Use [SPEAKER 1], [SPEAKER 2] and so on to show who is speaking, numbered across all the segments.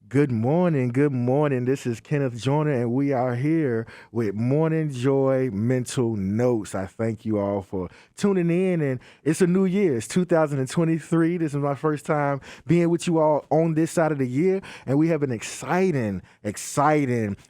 [SPEAKER 1] Good morning. Good morning. This is Kenneth Joyner, and we are here with Morning Joy Mental Notes. I thank you all for tuning in, and it's a new year. It's 2023. This is my first time being with you all on this side of the year, and we have an exciting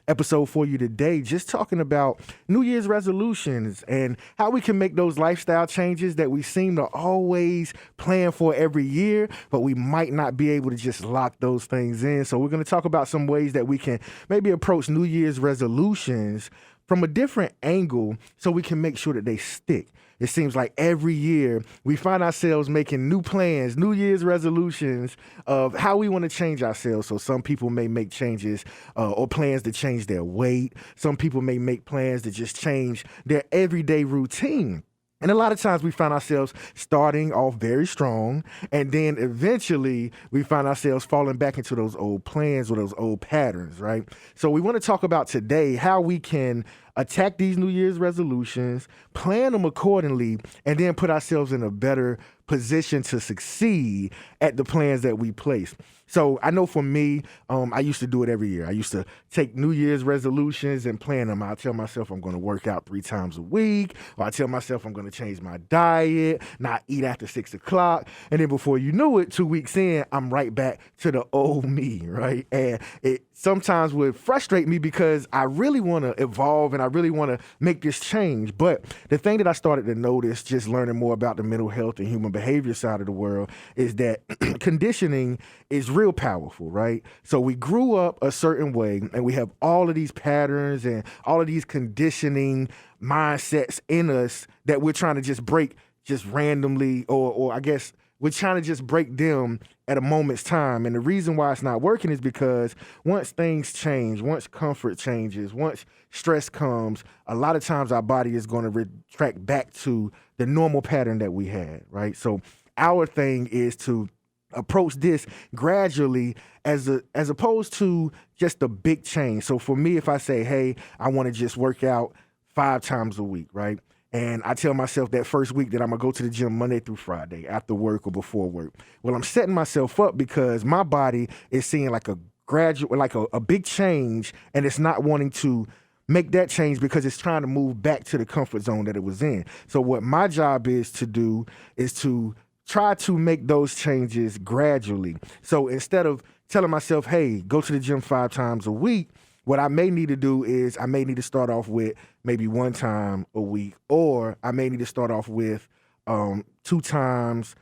[SPEAKER 1] episode for you today, just talking about New Year's resolutions and how we can make those lifestyle changes that we seem to always plan for every year, but we might not be able to just lock those things in. So we're going to talk about some ways that we can maybe approach New Year's resolutions from a different angle so we can make sure that they stick. It seems like every year we find ourselves making new plans, New Year's resolutions of how we want to change ourselves. So some people may make changes or plans to change their weight. Some people may make plans to just change their everyday routine. And a lot of times we find ourselves starting off very strong, and then eventually we find ourselves falling back into those old plans or those old patterns, right? So we want to talk about today how we can attack these New Year's resolutions, plan them accordingly, and then put ourselves in a better position to succeed at the plans that we place. So I know for me, I used to do it every year. I used to take New Year's resolutions and plan them. I'll tell myself I'm going to work out 3 times a week, or I tell myself I'm going to change my diet, not eat after 6 o'clock. And then before you knew it, 2 weeks in, I'm right back to the old me, right? And it sometimes would frustrate me because I really want to evolve and I really want to make this change. But the thing that I started to notice just learning more about the mental health and human behavior side of the world is that conditioning is real powerful, right? So we grew up a certain way and we have all of these patterns and all of these conditioning mindsets in us that we're trying to just break just randomly, or I guess we're trying to just break them at a moment's time. And the reason why it's not working is because once things change, once comfort changes, once stress comes, a lot of times our body is going to retract back to the normal pattern that we had, right? So our thing is to approach this gradually as opposed to just a big change. So for me, if I say, hey, I want to just work out 5 times a week, right? And I tell myself that first week that I'm going to go to the gym Monday through Friday after work or before work. Well, I'm setting myself up because my body is seeing like a gradual, like a big change, and it's not wanting to make that change because it's trying to move back to the comfort zone that it was in. So what my job is to do is to try to make those changes gradually. So instead of telling myself, hey, go to the gym 5 times a week, what I may need to do is I may need to start off with maybe 1 time a week, or I may need to start off with 2 times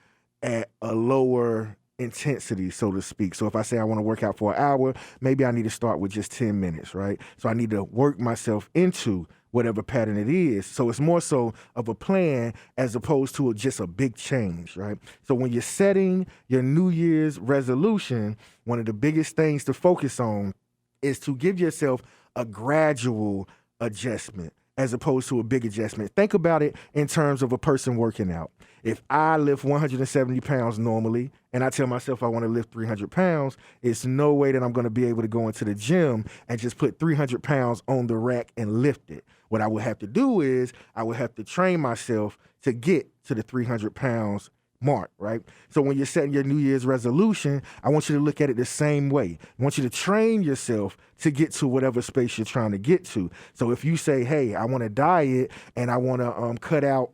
[SPEAKER 1] at a lower intensity, so to speak. So if I say I want to work out for an hour, maybe I need to start with just 10 minutes, right? So I need to work myself into whatever pattern it is. So it's more so of a plan as opposed to just a big change, right? So when you're setting your New Year's resolution, one of the biggest things to focus on is to give yourself a gradual adjustment as opposed to a big adjustment. Think about it in terms of a person working out. If I lift 170 pounds normally and I tell myself I want to lift 300 pounds, it's no way that I'm going to be able to go into the gym and just put 300 pounds on the rack and lift it. What I would have to do is I would have to train myself to get to the 300 pounds mark, right? So when you're setting your New Year's resolution, I want you to look at it the same way. I want you to train yourself to get to whatever space you're trying to get to. So if you say, hey, I want to diet and I want to cut out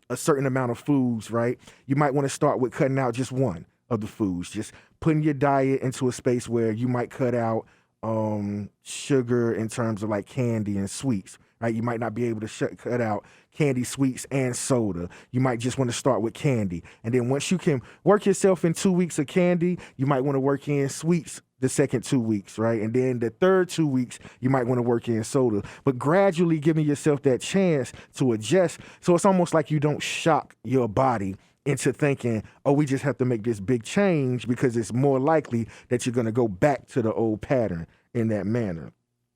[SPEAKER 1] a certain amount of foods, right? You might want to start with cutting out just one of the foods, just putting your diet into a space where you might cut out sugar in terms of like candy and sweets, right? You might not be able to cut out candy, sweets, and soda. You might just want to start with candy. And then once you can work yourself in 2 weeks of candy, you might want to work in sweets the second 2 weeks, right? And then the third 2 weeks, you might want to work in soda. But gradually giving yourself that chance to adjust. So it's almost like you don't shock your body into thinking, oh, we just have to make this big change, because it's more likely that you're going to go back to the old pattern in that manner.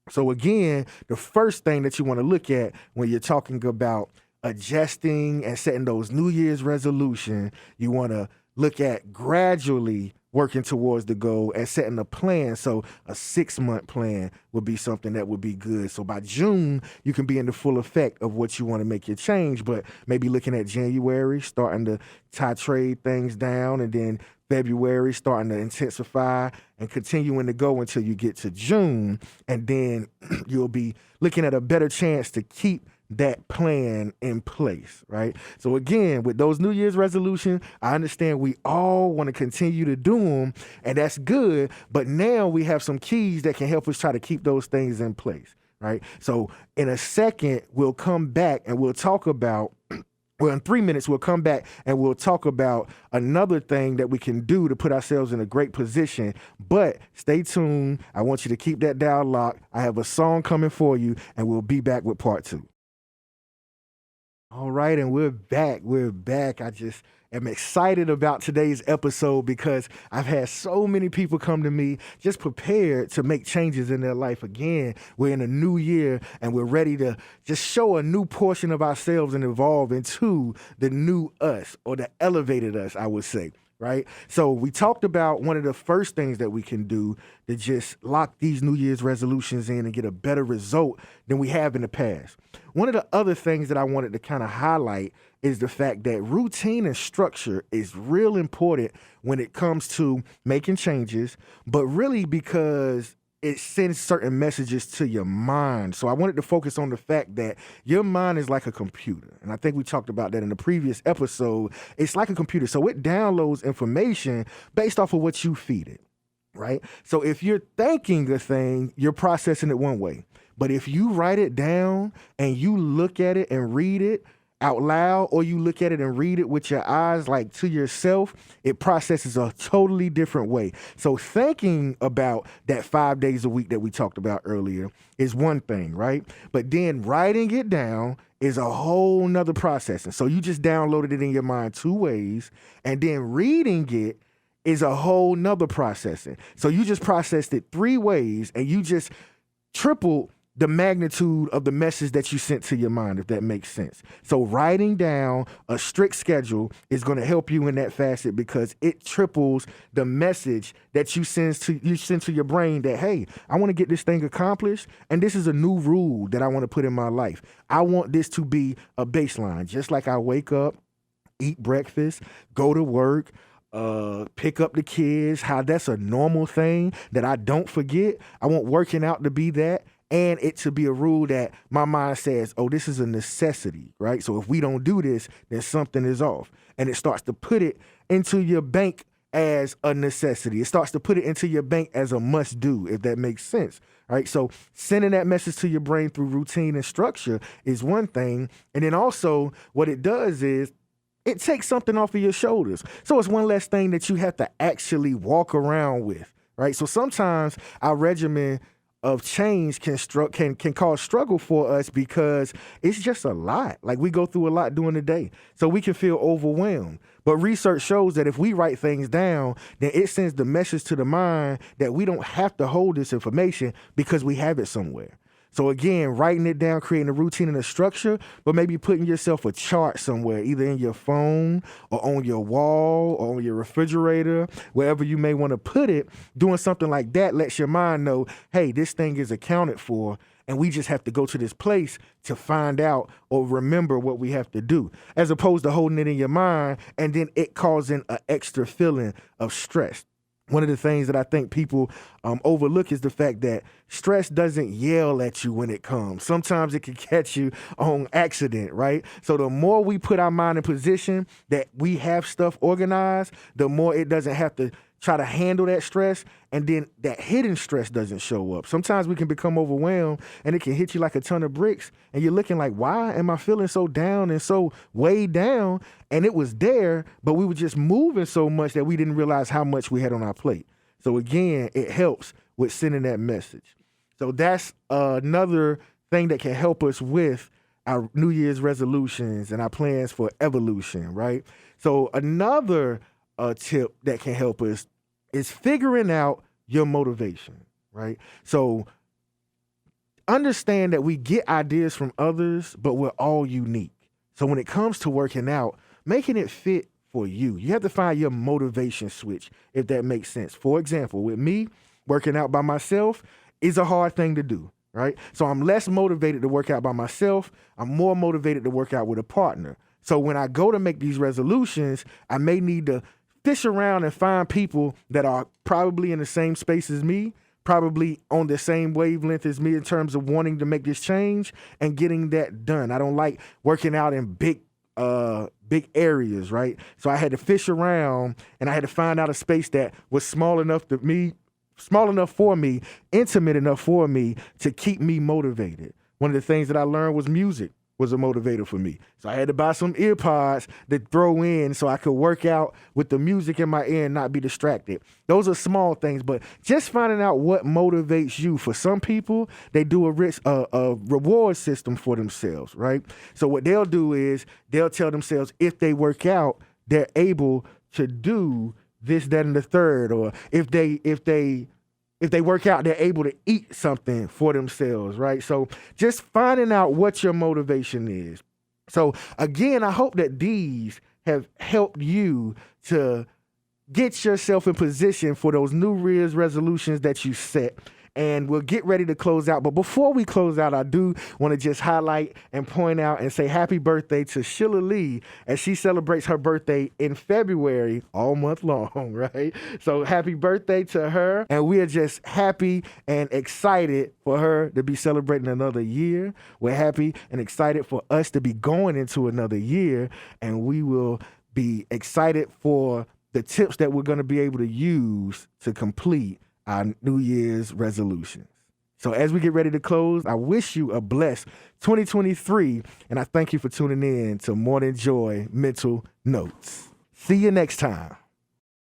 [SPEAKER 1] So again, the first thing that you want to look at when you're talking about adjusting and setting those New Year's resolutions, you want to look at gradually working towards the goal and setting a plan. So a 6-month plan would be something that would be good. So by June, you can be in the full effect of what you want to make your change, but maybe looking at January, starting to titrate things down, and then February starting to intensify and continuing to go until you get to June. And then you'll be looking at a better chance to keep that plan in place, right? So again, with those New Year's resolutions, I understand we all want to continue to do them, and that's good, but now we have some keys that can help us try to keep those things in place, right? So in a second, we'll come back and we'll talk about in 3 minutes, we'll come back and we'll talk about another thing that we can do to put ourselves in a great position. But stay tuned. I want you to keep that dial locked. I have a song coming for you, and we'll be back with part 2. All right, and we're back. We're back. I just am excited about today's episode because I've had so many people come to me just prepared to make changes in their life. Again, we're in a new year, and we're ready to just show a new portion of ourselves and evolve into the new us, or the elevated us, I would say. Right? So we talked about one of the first things that we can do to just lock these New Year's resolutions in and get a better result than we have in the past. One of the other things that I wanted to kind of highlight is the fact that routine and structure is real important when it comes to making changes, but really because it sends certain messages to your mind. So I wanted to focus on the fact that your mind is like a computer. And I think we talked about that in the previous episode. It's like a computer. So it downloads information based off of what you feed it, right? So if you're thinking a thing, you're processing it one way. But if you write it down and you look at it and read it out loud, or you look at it and read it with your eyes, like to yourself, it processes a totally different way. So thinking about that 5 days a week that we talked about earlier is one thing, right? But then writing it down is a whole nother processing. So you just downloaded it in your mind 2 ways, and then reading it is a whole nother processing. So you just processed it 3 ways, and you just tripled the magnitude of the message that you sent to your mind, if that makes sense. So writing down a strict schedule is going to help you in that facet, because it triples the message that you send to your brain that, hey, I want to get this thing accomplished, and this is a new rule that I want to put in my life. I want this to be a baseline. Just like I wake up, eat breakfast, go to work, pick up the kids, how that's a normal thing that I don't forget. I want working out to be that. And it to be a rule that my mind says, oh, this is a necessity, right? So if we don't do this, then something is off. And it starts to put it into your bank as a necessity. It starts to put it into your bank as a must do, if that makes sense, right? So sending that message to your brain through routine and structure is one thing. And then also what it does is it takes something off of your shoulders. So it's one less thing that you have to actually walk around with, right? So sometimes our regimen of change can cause struggle for us because it's just a lot. Like, we go through a lot during the day, so we can feel overwhelmed. But research shows that if we write things down, then it sends the message to the mind that we don't have to hold this information because we have it somewhere. So again, writing it down, creating a routine and a structure, but maybe putting yourself a chart somewhere, either in your phone or on your wall or on your refrigerator, wherever you may want to put it. Doing something like that lets your mind know, hey, this thing is accounted for, and we just have to go to this place to find out or remember what we have to do, as opposed to holding it in your mind and then it causing an extra feeling of stress. One of the things that I think people overlook is the fact that stress doesn't yell at you when it comes. Sometimes it can catch you on accident, right? So the more we put our mind in position that we have stuff organized, the more it doesn't have to try to handle that stress, and then that hidden stress doesn't show up. Sometimes we can become overwhelmed and it can hit you like a ton of bricks, and you're looking like, why am I feeling so down and so weighed down? And it was there, but we were just moving so much that we didn't realize how much we had on our plate. So again, it helps with sending that message. So that's another thing that can help us with our New Year's resolutions and our plans for evolution, right? So another tip that can help us is figuring out your motivation, right? So understand that we get ideas from others, but we're all unique. So when it comes to working out, making it fit for you. You have to find your motivation switch, if that makes sense. For example, with me, working out by myself is a hard thing to do, right? So I'm less motivated to work out by myself. I'm more motivated to work out with a partner. So when I go to make these resolutions, I may need to fish around and find people that are probably in the same space as me, probably on the same wavelength as me in terms of wanting to make this change and getting that done. I don't like working out in big areas, right? So I had to fish around and I had to find out a space that was small enough for me, intimate enough for me to keep me motivated. One of the things that I learned was music was a motivator for me. So I had to buy some ear pods to throw in so I could work out with the music in my ear and not be distracted. Those are small things, but just finding out what motivates you. For some people, they do a reward system for themselves, right? So what they'll do is they'll tell themselves if they work out, they're able to do this, that, and the third. Or if they work out, they're able to eat something for themselves, right? So just finding out what your motivation is. So again, I hope that these have helped you to get yourself in position for those New Year's resolutions that you set. And we'll get ready to close out. But before we close out, I do want to just highlight and point out and say happy birthday to Sheila Lee as she celebrates her birthday in February all month long, right? So happy birthday to her. And we are just happy and excited for her to be celebrating another year. We're happy and excited for us to be going into another year. And we will be excited for the tips that we're going to be able to use to complete our New Year's resolutions. So as we get ready to close, I wish you a blessed 2023, and I thank you for tuning in to Morning Joy Mental Notes. See you next time.